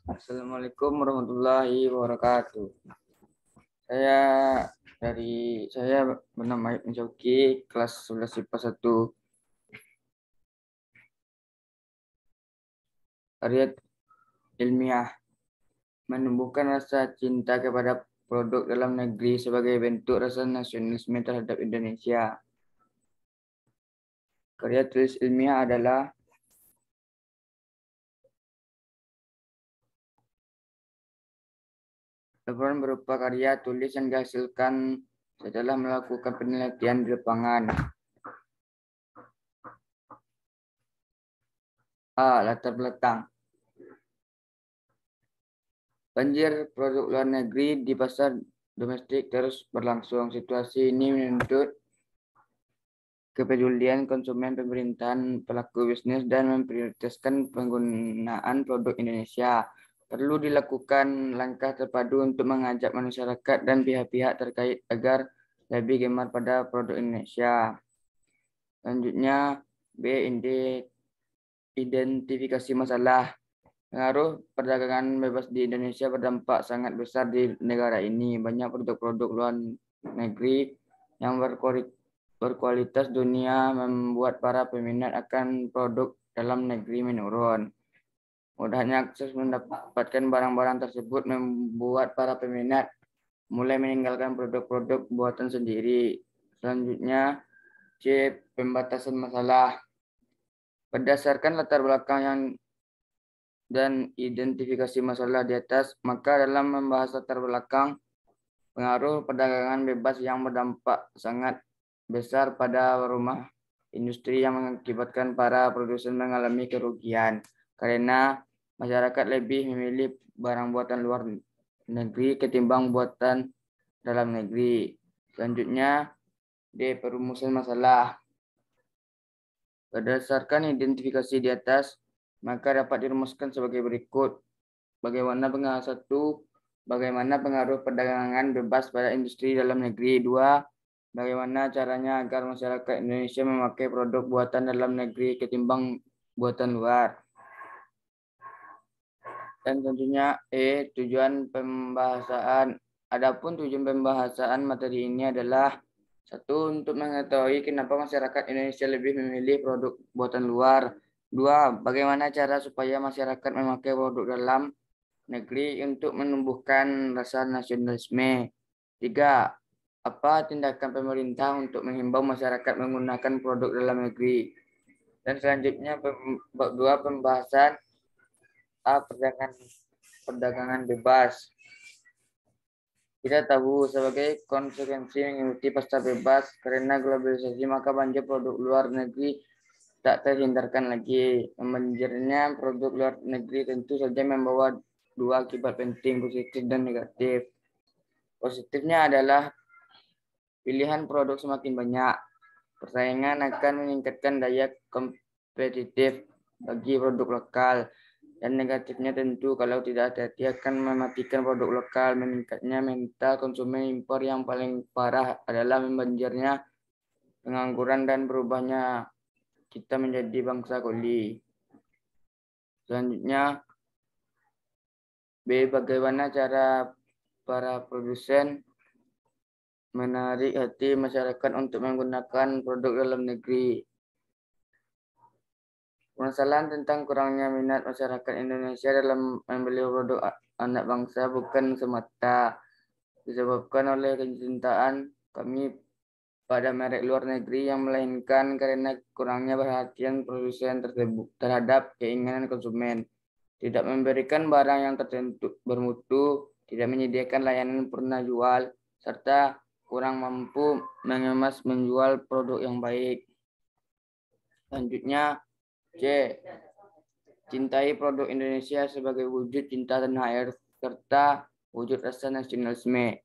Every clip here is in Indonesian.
Assalamualaikum warahmatullahi wabarakatuh. Saya saya bernama Ibnu Syauki, kelas 11 IPA 1. Karya ilmiah menumbuhkan rasa cinta kepada produk dalam negeri sebagai bentuk rasa nasionalisme terhadap Indonesia. Karya tulis ilmiah adalah laporan berupa karya tulis yang dihasilkan setelah melakukan penelitian di lapangan. Latar belakang. Banjir produk luar negeri di pasar domestik terus berlangsung. Situasi ini menuntut kepedulian konsumen, pemerintahan, pelaku bisnis, dan memprioritaskan penggunaan produk Indonesia. Perlu dilakukan langkah terpadu untuk mengajak masyarakat dan pihak-pihak terkait agar lebih gemar pada produk Indonesia. Selanjutnya, B. Identifikasi masalah. Pengaruh perdagangan bebas di Indonesia berdampak sangat besar di negara ini. Banyak produk-produk luar negeri yang berkualitas dunia membuat para peminat akan produk dalam negeri menurun. Mudahnya akses mendapatkan barang-barang tersebut membuat para peminat mulai meninggalkan produk-produk buatan sendiri. Selanjutnya, C. Pembatasan masalah. Berdasarkan latar belakang dan identifikasi masalah di atas, maka dalam membahas latar belakang pengaruh perdagangan bebas yang berdampak sangat besar pada rumah industri yang mengakibatkan para produsen mengalami kerugian karena masyarakat lebih memilih barang buatan luar negeri ketimbang buatan dalam negeri. Selanjutnya, D. Perumusan masalah. Berdasarkan identifikasi di atas, maka dapat dirumuskan sebagai berikut. Bagaimana pengaruh perdagangan bebas pada industri dalam negeri. 2. Bagaimana caranya agar masyarakat Indonesia memakai produk buatan dalam negeri ketimbang buatan luar. Dan tentunya tujuan pembahasan. Adapun tujuan pembahasan materi ini adalah 1. Untuk mengetahui kenapa masyarakat Indonesia lebih memilih produk buatan luar. 2. Bagaimana cara supaya masyarakat memakai produk dalam negeri untuk menumbuhkan rasa nasionalisme. 3. Apa tindakan pemerintah untuk menghimbau masyarakat menggunakan produk dalam negeri. Dan selanjutnya bab 2 pembahasan perdagangan bebas. Kita tahu sebagai konsekuensi mengikuti pasar bebas karena globalisasi maka banjir produk luar negeri tak terhindarkan lagi. Membanjirnya produk luar negeri tentu saja membawa 2 akibat penting, positif dan negatif. Positifnya adalah pilihan produk semakin banyak. Persaingan akan meningkatkan daya kompetitif bagi produk lokal. Dan negatifnya tentu kalau tidak hati-hati akan mematikan produk lokal. Meningkatnya mental konsumen impor yang paling parah adalah membanjirnya pengangguran dan berubahnya kita menjadi bangsa kuli. Selanjutnya, B. Bagaimana cara para produsen menarik hati masyarakat untuk menggunakan produk dalam negeri. Permasalahan tentang kurangnya minat masyarakat Indonesia dalam membeli produk anak bangsa bukan semata disebabkan oleh kecintaan kami pada merek luar negeri yang melainkan karena kurangnya perhatian produsen tersebut terhadap keinginan konsumen. Tidak memberikan barang yang tertentu bermutu, tidak menyediakan layanan purna jual, serta kurang mampu mengemas menjual produk yang baik. Selanjutnya, C. Cintai produk Indonesia sebagai wujud cinta tanah air serta wujud rasa nasionalisme.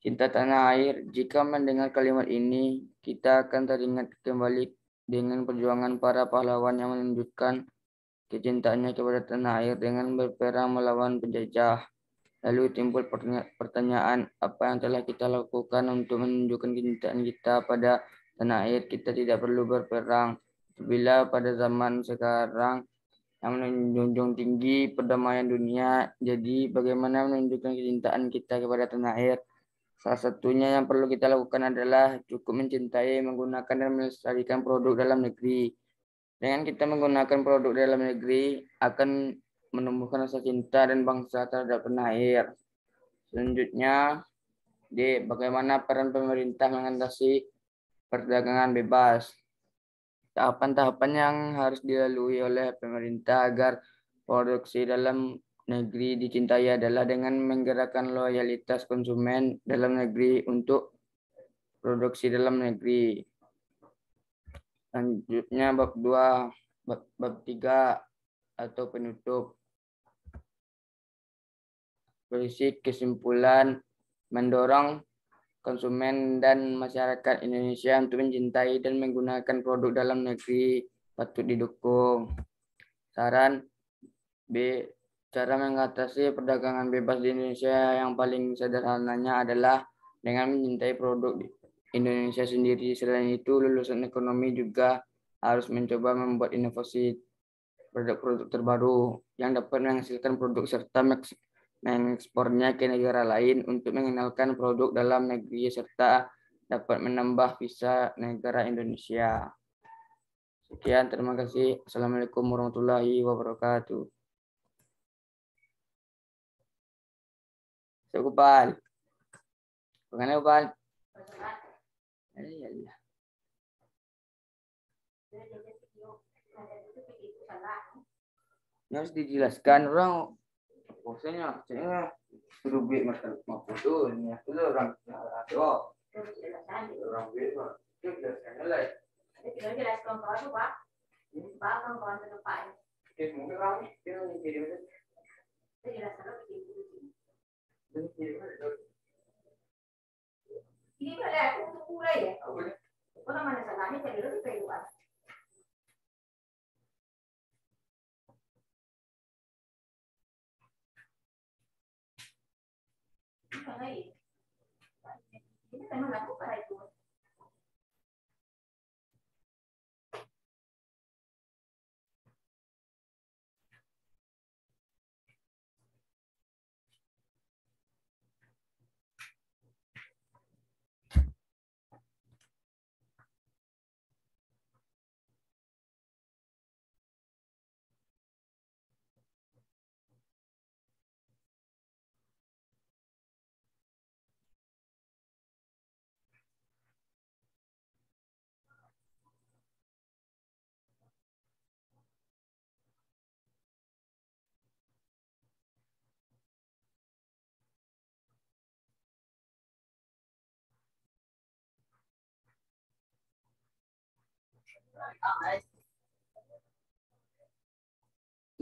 Cinta tanah air, jika mendengar kalimat ini, kita akan teringat kembali dengan perjuangan para pahlawan yang menunjukkan kecintaannya kepada tanah air dengan berperang melawan penjajah. Lalu timbul pertanyaan, apa yang telah kita lakukan untuk menunjukkan kecintaan kita pada tanah air? Kita tidak perlu berperang. Bila pada zaman sekarang yang menjunjung tinggi perdamaian dunia. Jadi bagaimana menunjukkan kecintaan kita kepada tanah air? Salah satunya yang perlu kita lakukan adalah cukup mencintai, menggunakan dan melestarikan produk dalam negeri. Dengan kita menggunakan produk dalam negeri akan menumbuhkan rasa cinta dan bangsa terhadap tanah air. Selanjutnya, bagaimana peran pemerintah mengatasi perdagangan bebas. Tahapan-tahapan yang harus dilalui oleh pemerintah agar produksi dalam negeri dicintai adalah dengan menggerakkan loyalitas konsumen dalam negeri untuk produksi dalam negeri. Selanjutnya bab 2, bab 3 atau penutup. Berisi kesimpulan mendorong konsumen dan masyarakat Indonesia untuk mencintai dan menggunakan produk dalam negeri patut didukung. Saran B. Cara mengatasi perdagangan bebas di Indonesia yang paling sederhananya adalah dengan mencintai produk Indonesia sendiri. Selain itu, lulusan ekonomi juga harus mencoba membuat inovasi produk-produk terbaru yang dapat menghasilkan produk serta mengekspornya ke negara lain untuk mengenalkan produk dalam negeri serta dapat menambah visa negara Indonesia. Sekian, terima kasih. Assalamualaikum warahmatullahi wabarakatuh. Sekupal. Bagaimana, Kupal? Iya. Ini harus dijelaskan orang. Maksudnya, suruh beli makan tuh, ini aku tuh orang orang beli mah, jelaskan lah. Jelaskan kalau Pak, Pak kan kalau ke depan. Mungkin kami kita kirim itu. Jelaskan ini pada aku kurang ya. Kalau mana salahnya jadi lebih baik. Ini memang aku pada itu.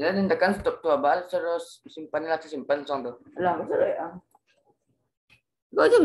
Jadi tekan stop tuh abal terus simpan song tuh. Lah, betul ya. Gua aja.